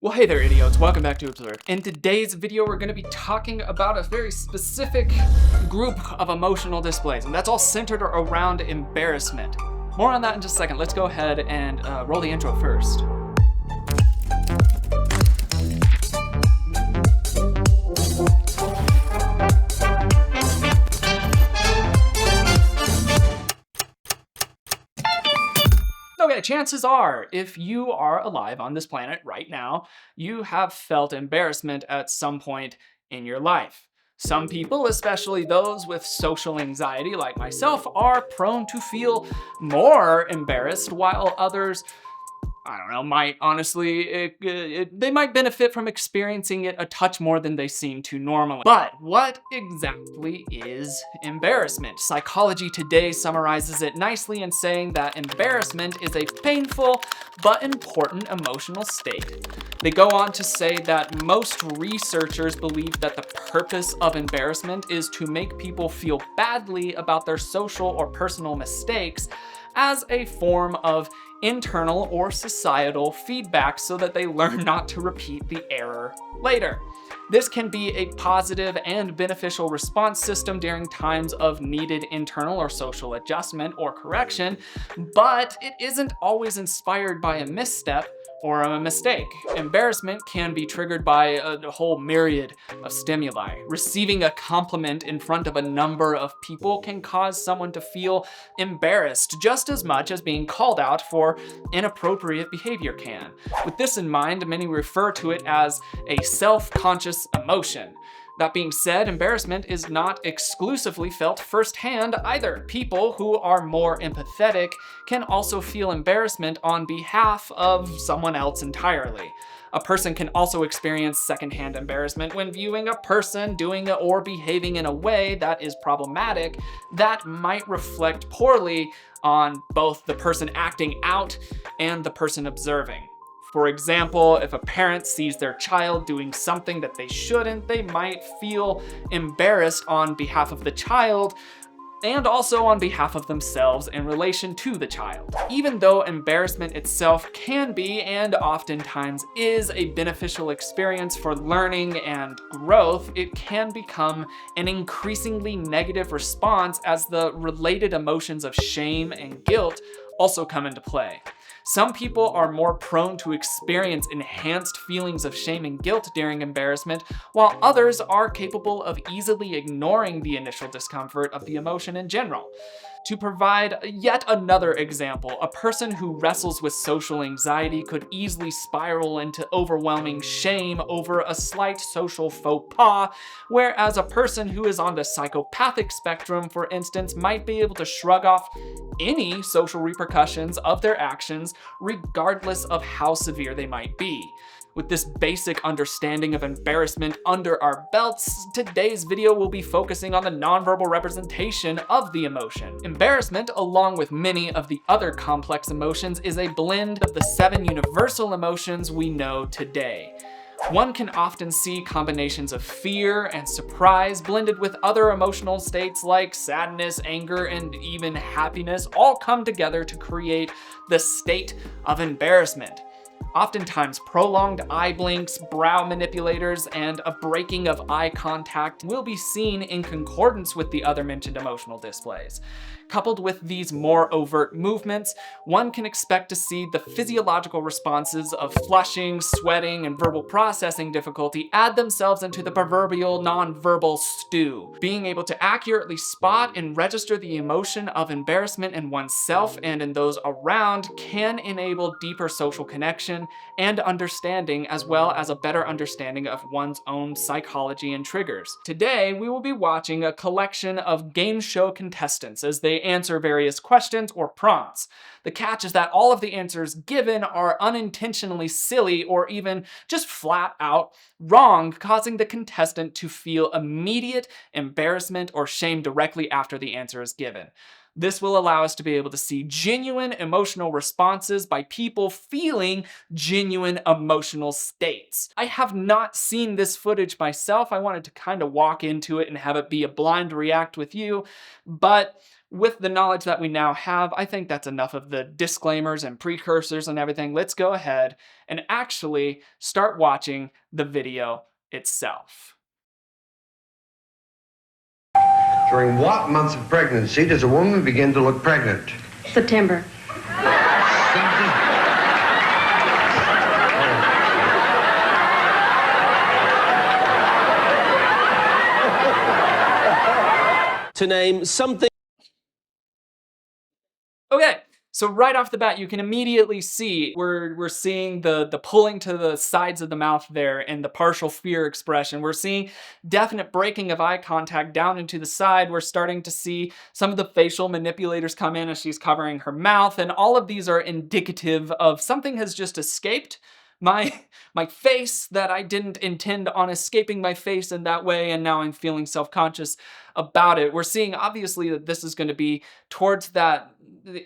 Well, hey there, idiots. Welcome back to Observe. In today's video, we're going to be talking about a very specific group of emotional displays, and that's all centered around embarrassment. More on that in just a second. Let's go ahead and roll the intro first. Okay, chances are, if you are alive on this planet right now, you have felt embarrassment at some point in your life. Some people, especially those with social anxiety like myself, are prone to feel more embarrassed, while others, I don't know, might honestly, they might benefit from experiencing it a touch more than they seem to normally. But what exactly is embarrassment? Psychology Today summarizes it nicely in saying that embarrassment is a painful but important emotional state. They go on to say that most researchers believe that the purpose of embarrassment is to make people feel badly about their social or personal mistakes as a form of internal or societal feedback so that they learn not to repeat the error later. This can be a positive and beneficial response system during times of needed internal or social adjustment or correction, but it isn't always inspired by a misstep or a mistake. Embarrassment can be triggered by a whole myriad of stimuli. Receiving a compliment in front of a number of people can cause someone to feel embarrassed just as much as being called out for inappropriate behavior can. With this in mind, many refer to it as a self-conscious emotion. That being said, embarrassment is not exclusively felt firsthand either. People who are more empathetic can also feel embarrassment on behalf of someone else entirely. A person can also experience secondhand embarrassment when viewing a person doing or behaving in a way that is problematic that might reflect poorly on both the person acting out and the person observing. For example, if a parent sees their child doing something that they shouldn't, they might feel embarrassed on behalf of the child and also on behalf of themselves in relation to the child. Even though embarrassment itself can be, and oftentimes is, a beneficial experience for learning and growth, it can become an increasingly negative response as the related emotions of shame and guilt also come into play. Some people are more prone to experience enhanced feelings of shame and guilt during embarrassment, while others are capable of easily ignoring the initial discomfort of the emotion in general. To provide yet another example, a person who wrestles with social anxiety could easily spiral into overwhelming shame over a slight social faux pas, whereas a person who is on the psychopathic spectrum, for instance, might be able to shrug off any social repercussions of their actions, regardless of how severe they might be. With this basic understanding of embarrassment under our belts, today's video will be focusing on the nonverbal representation of the emotion. Embarrassment, along with many of the other complex emotions, is a blend of the 7 universal emotions we know today. One can often see combinations of fear and surprise blended with other emotional states like sadness, anger, and even happiness all come together to create the state of embarrassment. Oftentimes, prolonged eye blinks, brow manipulators, and a breaking of eye contact will be seen in concordance with the other mentioned emotional displays. Coupled with these more overt movements, one can expect to see the physiological responses of flushing, sweating, and verbal processing difficulty add themselves into the proverbial nonverbal stew. Being able to accurately spot and register the emotion of embarrassment in oneself and in those around can enable deeper social connection and understanding, as well as a better understanding of one's own psychology and triggers. Today, we will be watching a collection of game show contestants as they answer various questions or prompts. The catch is that all of the answers given are unintentionally silly or even just flat out wrong, causing the contestant to feel immediate embarrassment or shame directly after the answer is given. This will allow us to be able to see genuine emotional responses by people feeling genuine emotional states. I have not seen this footage myself. I wanted to kind of walk into it and have it be a blind react with you, but with the knowledge that we now have, I think that's enough of the disclaimers and precursors and everything. Let's go ahead and actually start watching the video itself. During what months of pregnancy does a woman begin to look pregnant? September. To name something. Okay, so right off the bat, you can immediately see we're seeing the pulling to the sides of the mouth there and the partial fear expression. We're seeing definite breaking of eye contact down into the side. We're starting to see some of the facial manipulators come in as she's covering her mouth, and all of these are indicative of something has just escaped my face that I didn't intend on escaping my face in that way, and now I'm feeling self-conscious about it. We're seeing obviously that this is going to be towards that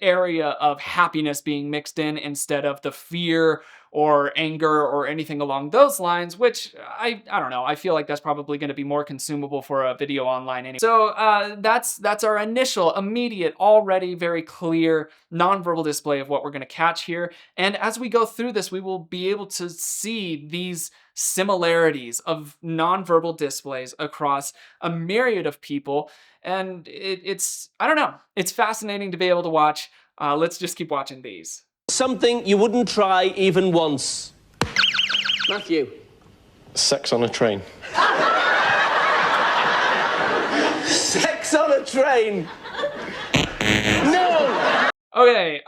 area of happiness being mixed in instead of the fear or anger or anything along those lines, which I don't know. I feel like that's probably going to be more consumable for a video online anyway. So that's our initial, immediate, already very clear nonverbal display of what we're going to catch here. And as we go through this, we will be able to see these similarities of nonverbal displays across a myriad of people. And it's, I don't know, it's fascinating to be able to watch. Let's just keep watching these. Something you wouldn't try even once. Matthew. Sex on a train. Sex on a train. No! Okay,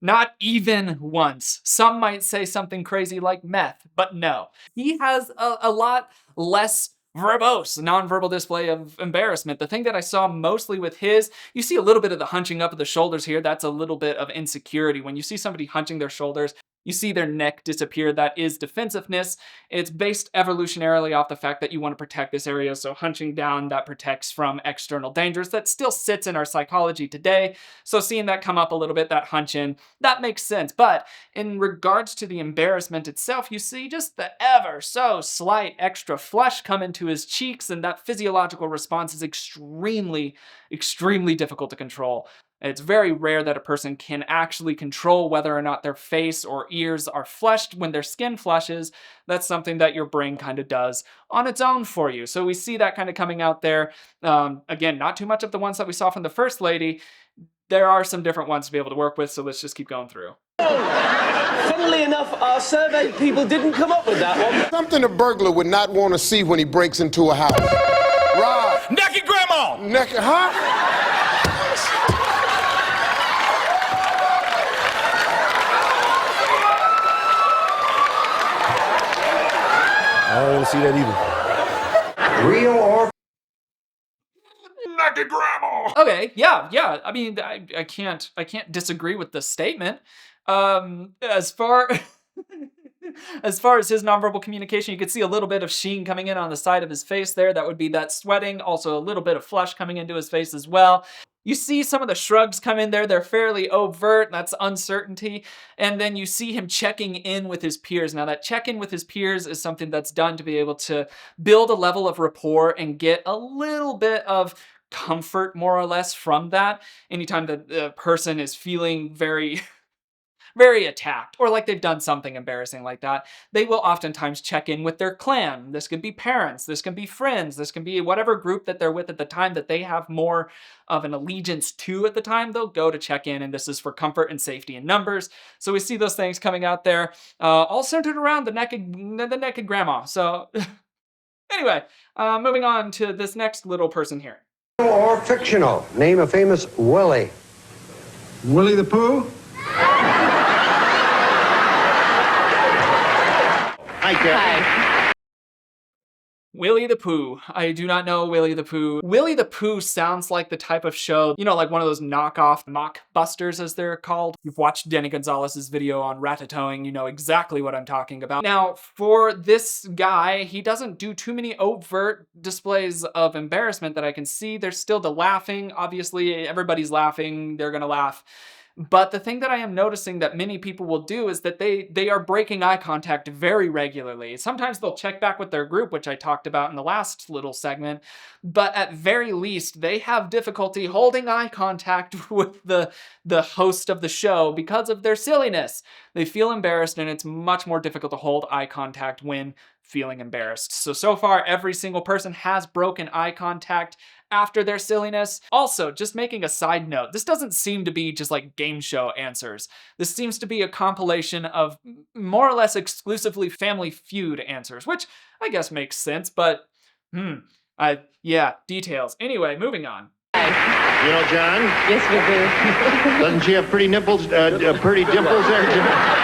not even once. Some might say something crazy like meth, but no. He has a lot less verbose nonverbal display of embarrassment. The thing that I saw mostly with his, you see a little bit of the hunching up of the shoulders here. That's a little bit of insecurity. When you see somebody hunching their shoulders, you see their neck disappear. That is defensiveness. It's based evolutionarily off the fact that you want to protect this area. So hunching down, that protects from external dangers. That still sits in our psychology today. So seeing that come up a little bit, that hunch in, that makes sense. But in regards to the embarrassment itself, you see just the ever so slight extra flush come into his cheeks, and that physiological response is extremely, extremely difficult to control. It's very rare that a person can actually control whether or not their face or ears are flushed when their skin flushes. That's something that your brain kind of does on its own for you. So we see that kind of coming out there. Again, not too much of the ones that we saw from the first lady. There are some different ones to be able to work with, so let's just keep going through. Funnily enough, our survey people didn't come up with that one. Something a burglar would not want to see when he breaks into a house. Rob. Naked grandma! Naked, huh? I don't want to see that either. Real or Naked grandma! Okay, yeah. I mean, I can't disagree with the statement. As far as his nonverbal communication, you could see a little bit of sheen coming in on the side of his face there. That would be that sweating. Also a little bit of flush coming into his face as well. You see some of the shrugs come in there. They're fairly overt. That's uncertainty. And then you see him checking in with his peers. Now that check-in with his peers is something that's done to be able to build a level of rapport and get a little bit of comfort, more or less, from that. Anytime that the person is feeling very very attacked, or like they've done something embarrassing like that, they will oftentimes check in with their clan. This could be parents, this can be friends, this can be whatever group that they're with at the time that they have more of an allegiance to at the time. They'll go to check in, and this is for comfort and safety in numbers. So we see those things coming out there, all centered around the naked grandma. So anyway, moving on to this next little person here. or fictional? Name a famous Willie. Willie the Pooh? Hi, Kathy. Willie the Pooh. I do not know Willie the Pooh. Willie the Pooh sounds like the type of show, you know, like one of those knockoff mockbusters as they're called. You've watched Denny Gonzalez's video on ratatouille, you know exactly what I'm talking about. Now, for this guy, he doesn't do too many overt displays of embarrassment that I can see. There's still the laughing. Obviously, everybody's laughing. They're gonna laugh. But the thing that I am noticing that many people will do is that they are breaking eye contact very regularly. Sometimes they'll check back with their group, which I talked about in the last little segment, but at very least, they have difficulty holding eye contact with the host of the show because of their silliness. They feel embarrassed, and it's much more difficult to hold eye contact when feeling embarrassed. So far, every single person has broken eye contact after their silliness. Also, just making a side note, this doesn't seem to be just like game show answers. This seems to be a compilation of more or less exclusively Family Feud answers, which I guess makes sense, but yeah, details. Anyway, moving on. You know, John? Yes, we do. Doesn't she have pretty nipples, pretty dimples there, John?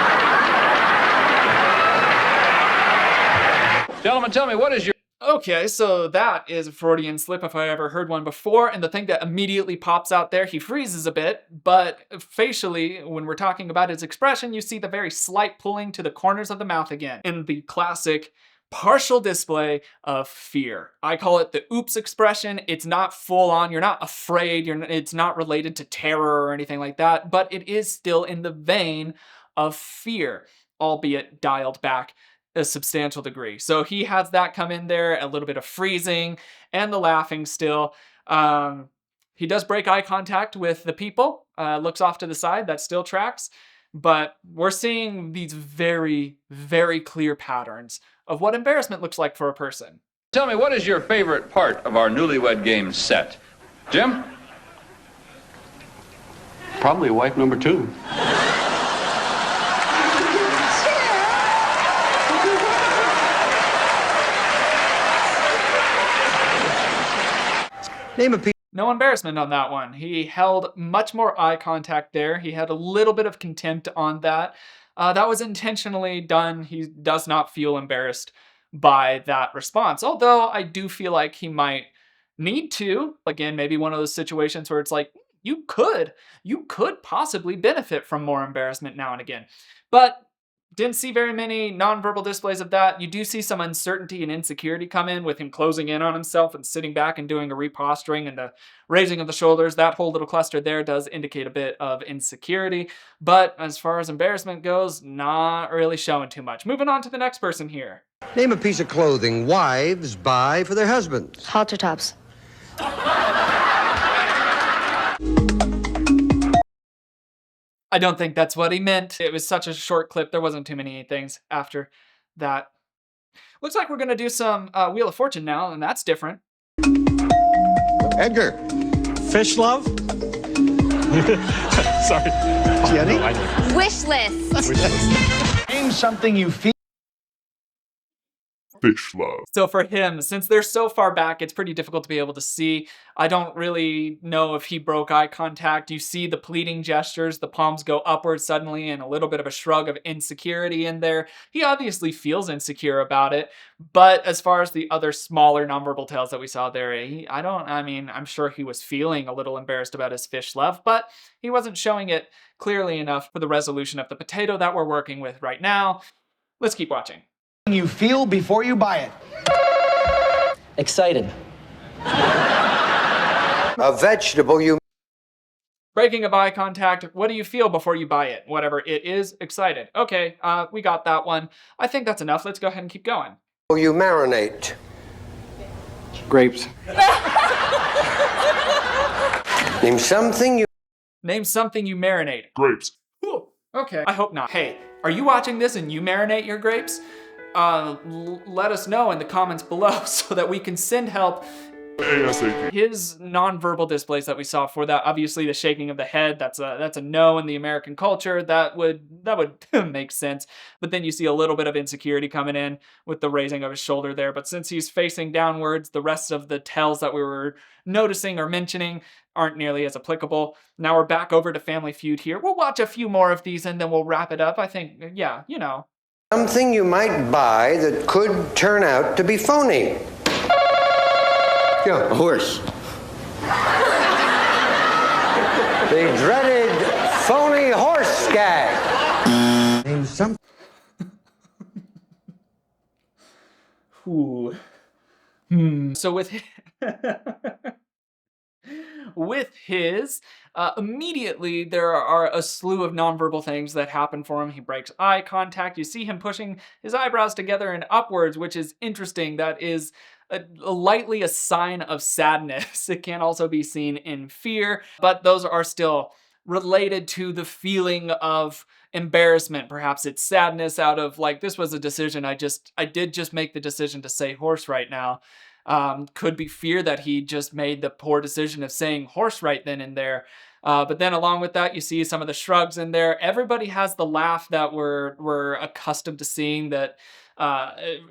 Gentlemen, tell me, what is your... Okay, so that is a Freudian slip if I ever heard one before, and the thing that immediately pops out there, he freezes a bit, but facially, when we're talking about his expression, you see the very slight pulling to the corners of the mouth again, in the classic partial display of fear. I call it the oops expression. It's not full on, you're not afraid, it's not related to terror or anything like that, but it is still in the vein of fear, albeit dialed back a substantial degree. So he has that come in there, a little bit of freezing and the laughing still. He does break eye contact with the people, looks off to the side, that still tracks. But we're seeing these very, very clear patterns of what embarrassment looks like for a person. Tell me, what is your favorite part of our Newlywed Game set? Jim? Probably wife number 2. Name a piece. No embarrassment on that one. He held much more eye contact there. He had a little bit of contempt on that. That was intentionally done. He does not feel embarrassed by that response. Although I do feel like he might need to. Again, maybe one of those situations where it's like, you could possibly benefit from more embarrassment now and again. But didn't see very many nonverbal displays of that. You do see some uncertainty and insecurity come in with him closing in on himself and sitting back and doing a reposturing and a raising of the shoulders. That whole little cluster there does indicate a bit of insecurity. But as far as embarrassment goes, not really showing too much. Moving on to the next person here. Name a piece of clothing wives buy for their husbands. Halter tops. I don't think that's what he meant. It was such a short clip. There wasn't too many things after that. Looks like we're gonna do some Wheel of Fortune now, and that's different. Edgar. Fish love? Sorry. Jenny? Wish list. Name something you feel. Fish love. So for him, since they're so far back, it's pretty difficult to be able to see. I don't really know if he broke eye contact. You see the pleading gestures, the palms go upward suddenly, and a little bit of a shrug of insecurity in there. He obviously feels insecure about it, but as far as the other smaller nonverbal tales that we saw there, I'm sure he was feeling a little embarrassed about his fish love, but he wasn't showing it clearly enough for the resolution of the potato that we're working with right now. Let's keep watching. You feel before you buy it. Excited. A vegetable you. Breaking of eye contact, what do you feel before you buy it? Whatever it is, excited. Okay, we got that one. I think that's enough. Let's go ahead and keep going. You marinate. Grapes. Name something you. Name something you marinate. Grapes. Ooh, okay, I hope not. Hey, are you watching this and you marinate your grapes? Let us know in the comments below so that we can send help. ASAP. His nonverbal displays that we saw for that, obviously the shaking of the head, that's a no in the American culture. That would make sense. But then you see a little bit of insecurity coming in with the raising of his shoulder there. But since he's facing downwards, the rest of the tells that we were noticing or mentioning aren't nearly as applicable. Now we're back over to Family Feud here. We'll watch a few more of these and then we'll wrap it up. I think, yeah, you know. Something you might buy that could turn out to be phony. Yeah, A horse. the dreaded phony horse gag. Name some. Ooh. So with his, immediately there are a slew of nonverbal things that happen for him. He breaks eye contact. You see him pushing his eyebrows together and upwards, which is interesting. That is lightly a sign of sadness. It can also be seen in fear, but those are still related to the feeling of embarrassment. Perhaps it's sadness out of like, this was a decision. I did just make the decision to say horse right now. Could be fear that he just made the poor decision of saying horse right then and there. But then along with that, you see some of the shrugs in there. Everybody has the laugh that we're accustomed to seeing. That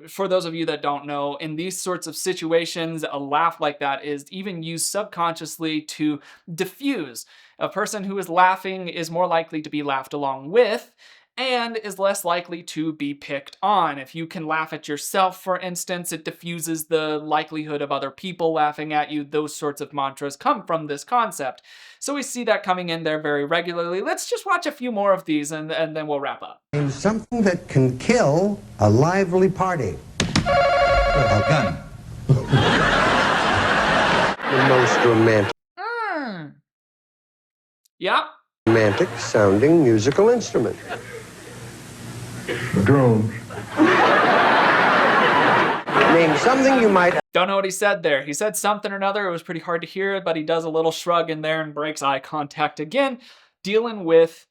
for those of you that don't know, in these sorts of situations, a laugh like that is even used subconsciously to diffuse. A person who is laughing is more likely to be laughed along with, and is less likely to be picked on. If you can laugh at yourself, for instance, it diffuses the likelihood of other people laughing at you. Those sorts of mantras come from this concept. So we see that coming in there very regularly. Let's just watch a few more of these and then we'll wrap up. Name something that can kill a lively party. A gun. The most romantic. Yeah. Romantic sounding musical instrument. Drones. Name something you might. Don't know what he said there. He said something or another. It was pretty hard to hear, but he does a little shrug in there and breaks eye contact again, dealing with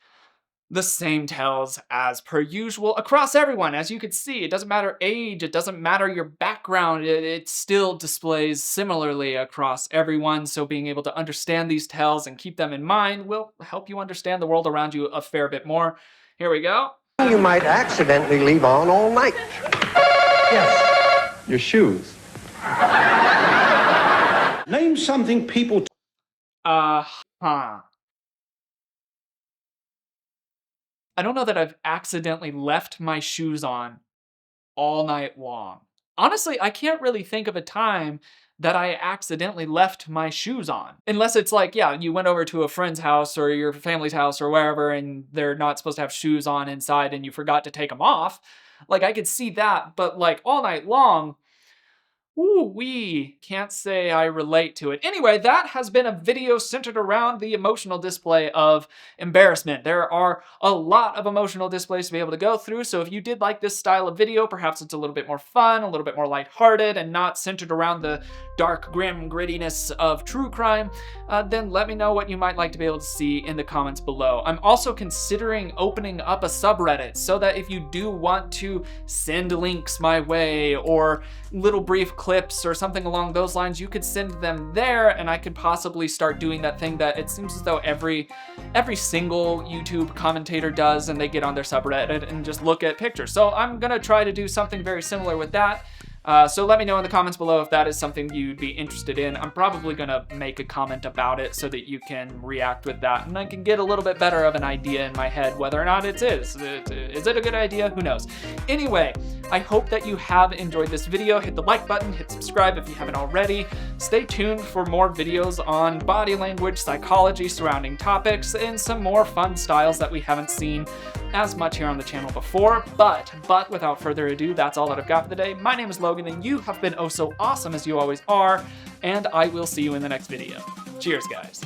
the same tells as per usual across everyone. As you could see, it doesn't matter age, it doesn't matter your background, it still displays similarly across everyone. So being able to understand these tells and keep them in mind will help you understand the world around you a fair bit more. Here we go. You might accidentally leave on all night. Yes. Your shoes. Name something people. I don't know that I've accidentally left my shoes on all night long. Honestly, I can't really think of a time that I accidentally left my shoes on. Unless it's like, yeah, you went over to a friend's house or your family's house or wherever and they're not supposed to have shoes on inside and you forgot to take them off. Like, I could see that, but like all night long, ooh-wee, can't say I relate to it. Anyway, that has been a video centered around the emotional display of embarrassment. There are a lot of emotional displays to be able to go through, so if you did like this style of video, perhaps it's a little bit more fun, a little bit more lighthearted, and not centered around the dark, grim grittiness of true crime, then let me know what you might like to be able to see in the comments below. I'm also considering opening up a subreddit so that if you do want to send links my way or little brief clips or something along those lines, you could send them there and I could possibly start doing that thing that it seems as though every single YouTube commentator does, and they get on their subreddit and just look at pictures. So I'm gonna try to do something very similar with that. So let me know in the comments below if that is something you'd be interested in. I'm probably gonna make a comment about it so that you can react with that and I can get a little bit better of an idea in my head whether or not it is. Is it a good idea? Who knows? Anyway, I hope that you have enjoyed this video. Hit the like button, hit subscribe if you haven't already. Stay tuned for more videos on body language, psychology, surrounding topics, and some more fun styles that we haven't seen as much here on the channel before. But without further ado, that's all that I've got for the day. My name is Logan, and you have been oh so awesome as you always are, and I will see you in the next video. Cheers, guys.